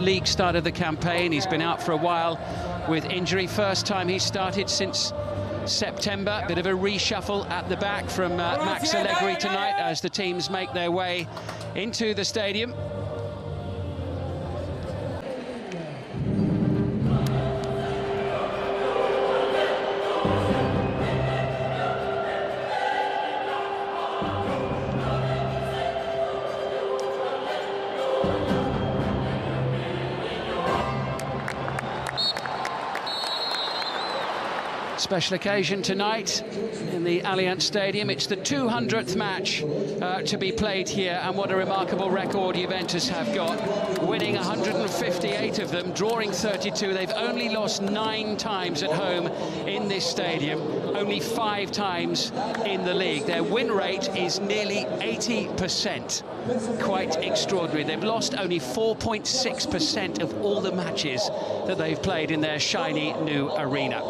League started the campaign. He's been out for a while with injury. First time he started since September. Bit of a reshuffle at the back from Max Allegri tonight as the teams make their way into the stadium. Special occasion tonight in the Allianz Stadium. It's the 200th match to be played here, and what a remarkable record Juventus have got, winning 158 of them, drawing 32. They've only lost 9 times at home in this stadium, only 5 times in the league. Their win rate is nearly 80%. Quite extraordinary. They've lost only 4.6% of all the matches that they've played in their shiny new arena.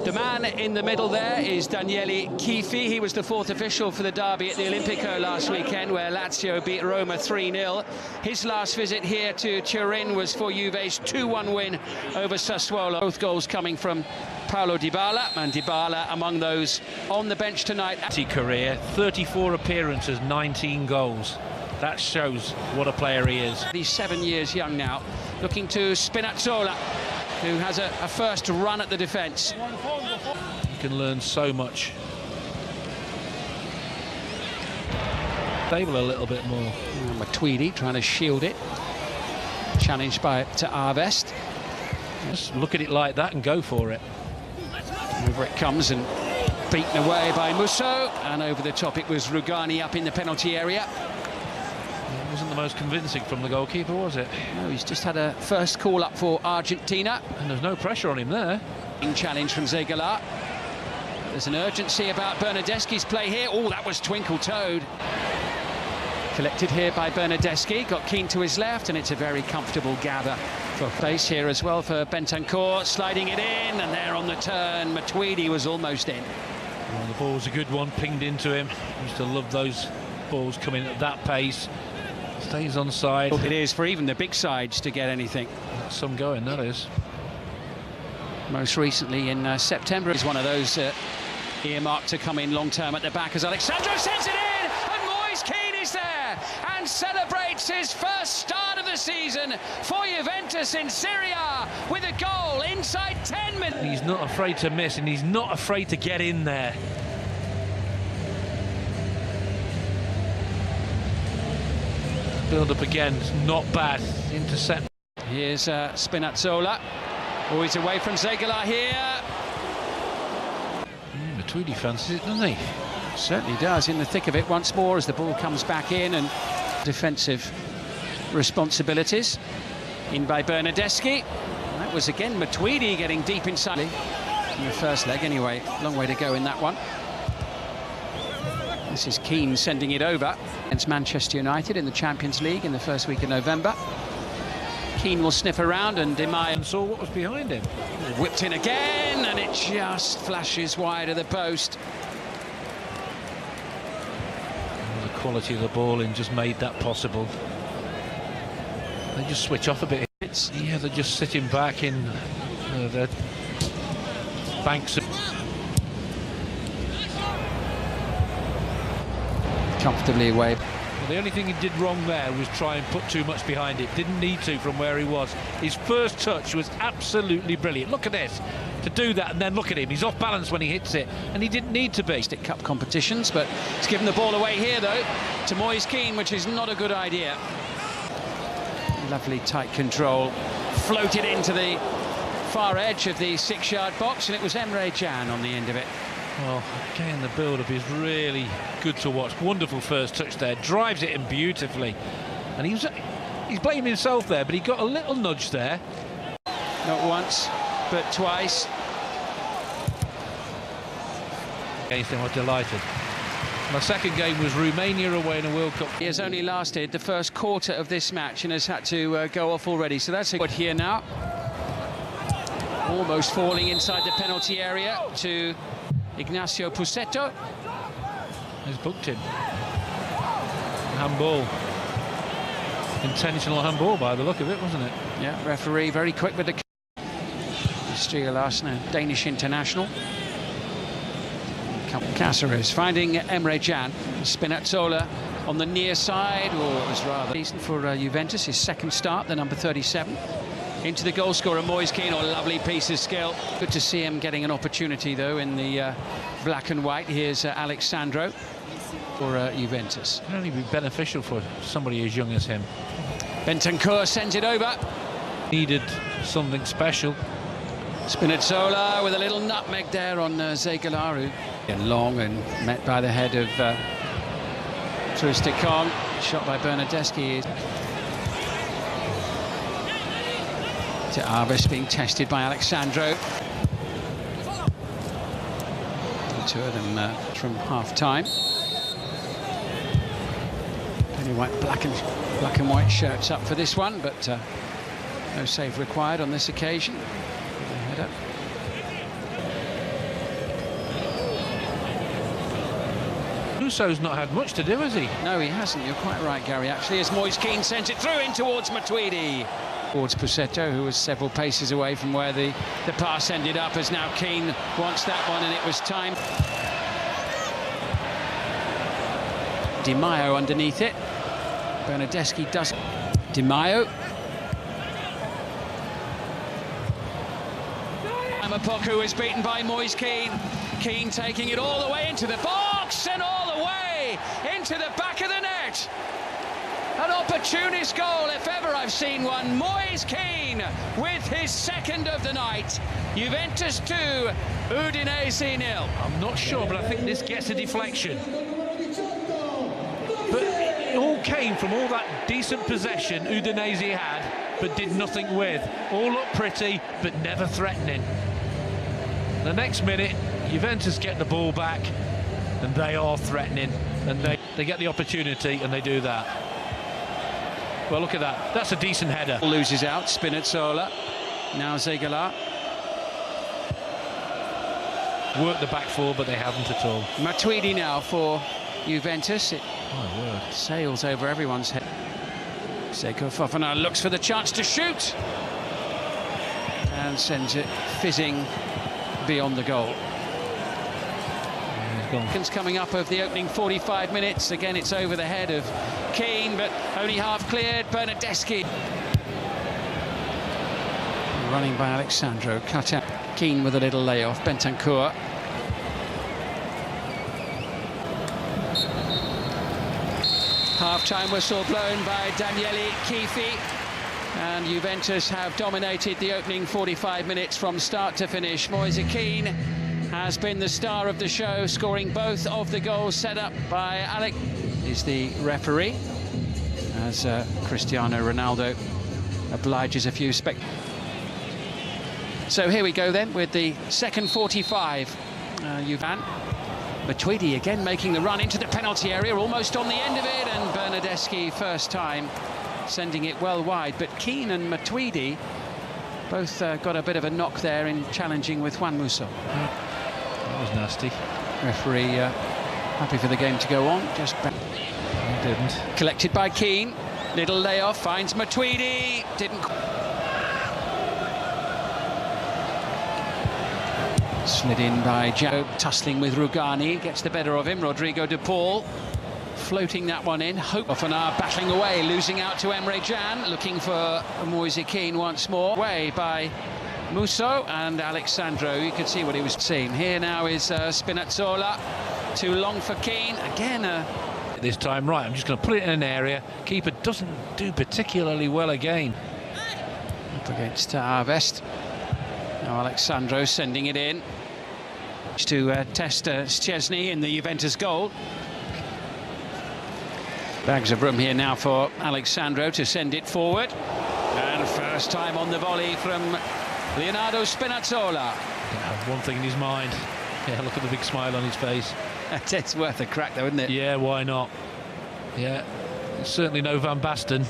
The man in the middle there is Daniele Chifi. He was the 4th official for the derby at the Olimpico last weekend, where Lazio beat Roma 3-0. His last visit here to Turin was for Juve's 2-1 win over Sassuolo. Both goals coming from Paulo Dybala, and Dybala among those on the bench tonight. Career, 34 appearances, 19 goals. That shows what a player he is. He's 7 years young now, looking to Spinazzola, who has a first run at the defence. You can learn so much. Stable a little bit more. Matuidi trying to shield it. Challenged to Arvest. Just look at it like that and go for it. Over it comes and beaten away by Musso. And over the top it was Rugani up in the penalty area. It wasn't the most convincing from the goalkeeper, was it? No, he's just had a first call up for Argentina. And there's no pressure on him there. Challenge from Zegala. There's an urgency about Bernardeschi's play here. Oh, that was twinkle-toed. Collected here by Bernardeschi, got Keane to his left, and it's a very comfortable gather for pace here as well for Bentancur, sliding it in, and there on the turn, Matuidi was almost in. Well, the ball was a good one, pinged into him. Used to love those balls coming at that pace. Stays on side. It is for even the big sides to get anything. That's some going, that is. Most recently in September is one of those earmarked to come in long term at the back as Alexandro sends it in, and Moise Keane is there and celebrates his first start of the season for Juventus in Serie A with a goal inside 10 minutes. He's not afraid to miss, and he's not afraid to get in there. Build up again, it's not bad. Intercept. Here's Spinazzola. Oh, he's away from Zegala here. Matuidi fancies it, doesn't he? Certainly does, in the thick of it once more as the ball comes back in, and defensive responsibilities in by Bernardeschi. That was again Matuidi getting deep inside in the first leg anyway. Long way to go in that one. This is Keane sending it over against Manchester United in the Champions League in the first week of November. Keane will sniff around, and Demai saw what was behind him. Whipped in again, and it just flashes wide of the post. The quality of the ball in just made that possible. They just switch off a bit. Yeah, they're just sitting back in their banks of... Comfortably away. Well, the only thing he did wrong there was try and put too much behind it. Didn't need to from where he was. His first touch was absolutely brilliant. Look at this. To do that, and then look at him. He's off balance when he hits it, and he didn't need to be. Stick Cup competitions, but he's given the ball away here, though, to Moise Keane, which is not a good idea. Lovely tight control. Floated into the far edge of the 6-yard box, and it was Emre Can on the end of it. Well, again, the build-up is really good to watch. Wonderful first touch there. Drives it in beautifully. And he's blaming himself there, but he got a little nudge there. Not once, but twice. Against him, I was delighted. My second game was Romania away in a World Cup. He has only lasted the first quarter of this match and has had to go off already. So that's a good here now. Almost falling inside the penalty area to Ignacio Pusetto. He's booked him. Handball. Intentional handball by the look of it, wasn't it? Yeah, referee very quick with the Stier Larsen, a Danish international. Cáceres finding Emre Can. Spinazzola on the near side, or it was rather decent for Juventus, his second start, the number 37. Into the goal scorer, Moise Kean, a lovely piece of skill. Good to see him getting an opportunity, though, in the black and white. Here's Alexandro for Juventus. It'd only be beneficial for somebody as young as him. Bentancur sends it over. Needed something special. Spinazzola with a little nutmeg there on Zegalaru. Long and met by the head of Trusticon. Shot by Bernardeschi. To Arvis being tested by Alexandro. The two of them from half-time. Only black and white shirts up for this one, but no save required on this occasion. Header. Musso's not had much to do, has he? No, he hasn't. You're quite right, Gary, actually, as Moise Kean sends it through in towards Matuidi. Towards Pussetto, who was several paces away from where the pass ended up, as now Kean wants that one, and it was time. Di Maio underneath it. Bernardeschi does. Di Maio. Amapoku is beaten by Moise Kean. Kean taking it all the way into the box and all the way into the back of the net. An opportunist goal, if ever I've seen one. Moise Kean with his second of the night. Juventus 2, Udinese 0. I'm not sure, but I think this gets a deflection. But it all came from all that decent possession Udinese had, but did nothing with. All looked pretty, but never threatening. The next minute, Juventus get the ball back, and they are threatening, and they get the opportunity, and they do that. Well, look at that. That's a decent header. Loses out, Spinazzola. Now Zegala. Worked the back four, but they haven't at all. Matuidi now for Juventus. It My word. sails over everyone's head. Seko Fofana looks for the chance to shoot. And sends it fizzing beyond the goal. Seconds coming up of the opening 45 minutes. Again, it's over the head of Kean, but only half cleared. Bernardeschi. Running by Alexandro. Cut out. Kean with a little layoff. Bentancur. Half-time whistle blown by Daniele Chifi. And Juventus have dominated the opening 45 minutes from start to finish. Moise Kean has been the star of the show, scoring both of the goals set up by Alex. Is the referee, as Cristiano Ronaldo obliges a few So here we go then with the second 45. Juvan. Matuidi again making the run into the penalty area, almost on the end of it, and Bernardeschi first time sending it well wide. But Kean and Matuidi both got a bit of a knock there in challenging with Juan Musso. That was nasty. Referee happy for the game to go on. Just Didn't. collected by Kean. Little layoff, finds Matuidi. Didn't. Slid in by Joe, tussling with Rugani. Gets the better of him. Rodrigo de Paul floating that one in. Fofana battling away, losing out to Emre Can. Looking for Moise Kean once more. Way by Musso and Alexandro. You could see what he was seeing. Here now is Spinazzola. Too long for Kean. Again, this time, right, I'm just going to put it in an area. Keeper doesn't do particularly well again. Up against Arvest. Now Alexandro sending it in to test Szczesny in the Juventus goal. Bags of room here now for Alexandro to send it forward. And first time on the volley from Leonardo Spinazzola. Yeah, one thing in his mind. Yeah, look at the big smile on his face. It's worth a crack though, isn't it? Yeah, why not? Yeah, certainly no Van Basten.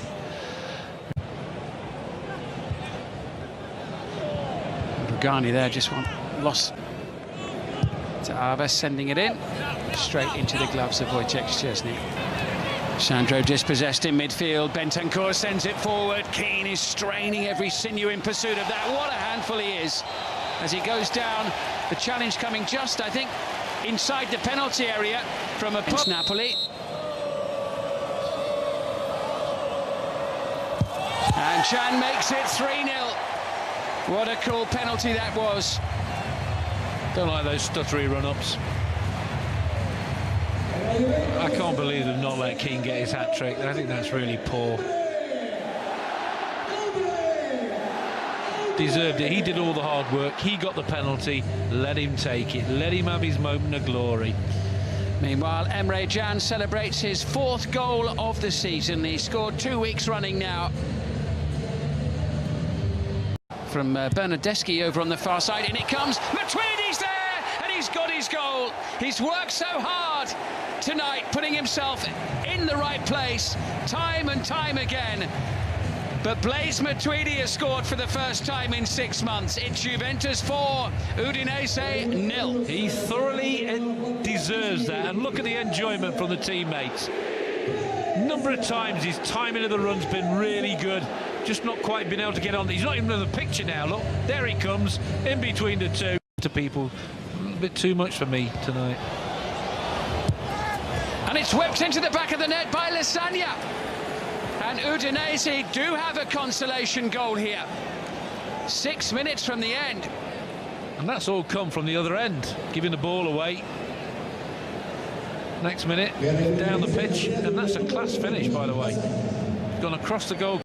Rugani there just lost to Arves, sending it in straight into the gloves of Wojciech Szczesny. Sandro dispossessed in midfield. Bentancur sends it forward. Keane is straining every sinew in pursuit of that. What a handful he is as he goes down. The challenge coming just, I think, inside the penalty area from a Napoli. And Can makes it 3-0. What a cool penalty that was. Don't like those stuttery run-ups. I can't believe they've not let Keane get his hat-trick. I think that's really poor. Deserved it. He did all the hard work. He got the penalty. Let him take it. Let him have his moment of glory. Meanwhile, Emre Can celebrates his 4th goal of the season. He scored 2 weeks running now. From Bernardeschi over on the far side, and it comes. Matuidi's there, and he's got his goal. He's worked so hard tonight, putting himself in the right place time and time again. But Blaise Matuidi has scored for the first time in 6 months. It's Juventus 4, uĽiněnze 0. He thoroughly deserves that, and look at the enjoyment from the teammates. Number of times his timing of the run's been really good, just not quite been able to get on. He's not even in the picture now. Look, there he comes in between the two. To people, a little bit too much for me tonight. And it's whipped into the back of the net by Lasagna. And Udinese do have a consolation goal here. 6 minutes from the end. And that's all come from the other end, giving the ball away. Next minute, down the pitch, and that's a class finish, by the way. Gone across the goal.